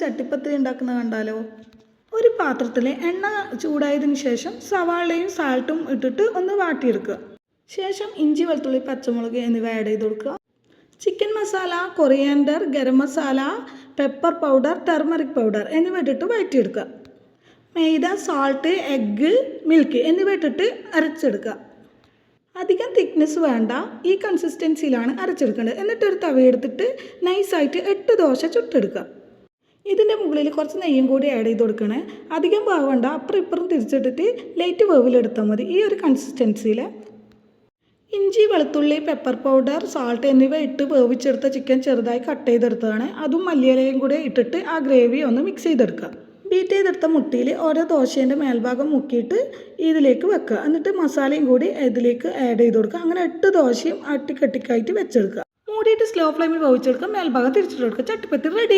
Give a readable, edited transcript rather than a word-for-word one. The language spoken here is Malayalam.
ചട്ടിപ്പത്തിരി ഉണ്ടാക്കുന്നത് കണ്ടാലോ? ഒരു പാത്രത്തിൽ എണ്ണ ചൂടായതിനു ശേഷം സവാളയും സാൾട്ടും ഇട്ടിട്ട് ഒന്ന് വാട്ടിയെടുക്കുക. ശേഷം ഇഞ്ചി, വെളുത്തുള്ളി, പച്ചമുളക് എന്നിവ ആഡ് ചെയ്ത് കൊടുക്കുക. Chicken masala, coriander, garam masala, pepper powder, turmeric powder എന്നിവ ഇട്ടിട്ട് വഴറ്റിയെടുക്കുക. മൈദ, സാൾട്ട്, എഗ്ഗ്, മിൽക്ക് എന്നിവ ഇട്ടിട്ട് അരച്ചെടുക്കുക. അധികം തിക്നെസ് വേണ്ട, ഈ കൺസിസ്റ്റൻസിയിലാണ് അരച്ചെടുക്കേണ്ടത്. എന്നിട്ട് ഒരു തവയെടുത്തിട്ട് നൈസായിട്ട് 8 ദോശ ചുട്ടെടുക്കുക. ഇതിൻ്റെ മുകളിൽ കുറച്ച് നെയ്യും കൂടി ആഡ് ചെയ്ത് കൊടുക്കണേ. അധികം വേവണ്ട, അപ്പുറം ഇപ്പുറം തിരിച്ചിട്ടിട്ട് ലൈറ്റ് വേവിലെടുത്താൽ മതി. ഈ ഒരു കൺസിസ്റ്റൻസിയിൽ ഇഞ്ചി, വെളുത്തുള്ളി, പെപ്പർ പൗഡർ, സാൾട്ട് എന്നിവ ഇട്ട് വേവിച്ചെടുത്ത ചിക്കൻ ചെറുതായി കട്ട് ചെയ്തെടുത്തതാണ്. അതും മല്ലിയിലയും കൂടി ഇട്ടിട്ട് ആ ഗ്രേവി ഒന്ന് മിക്സ് ചെയ്തെടുക്കുക. ബീറ്റ് ചെയ്തെടുത്ത മുട്ടിയിൽ ഓരോ ദോശേൻ്റെ മേൽഭാഗം മുക്കിയിട്ട് ഇതിലേക്ക് വെക്കുക. എന്നിട്ട് മസാലയും കൂടി ഇതിലേക്ക് ആഡ് ചെയ്ത് കൊടുക്കുക. അങ്ങനെ 8 ദോശയും അട്ടിക്കട്ടിക്കായിട്ട് വെച്ചെടുക്കുക. മൂടിയിട്ട് സ്ലോ ഫ്ലെയിമിൽ വേവിച്ചെടുക്കുക. മേൽഭാഗം തിരിച്ചിട്ട് കൊടുക്കുക. ചട്ടിപ്പത്തിരി റെഡി.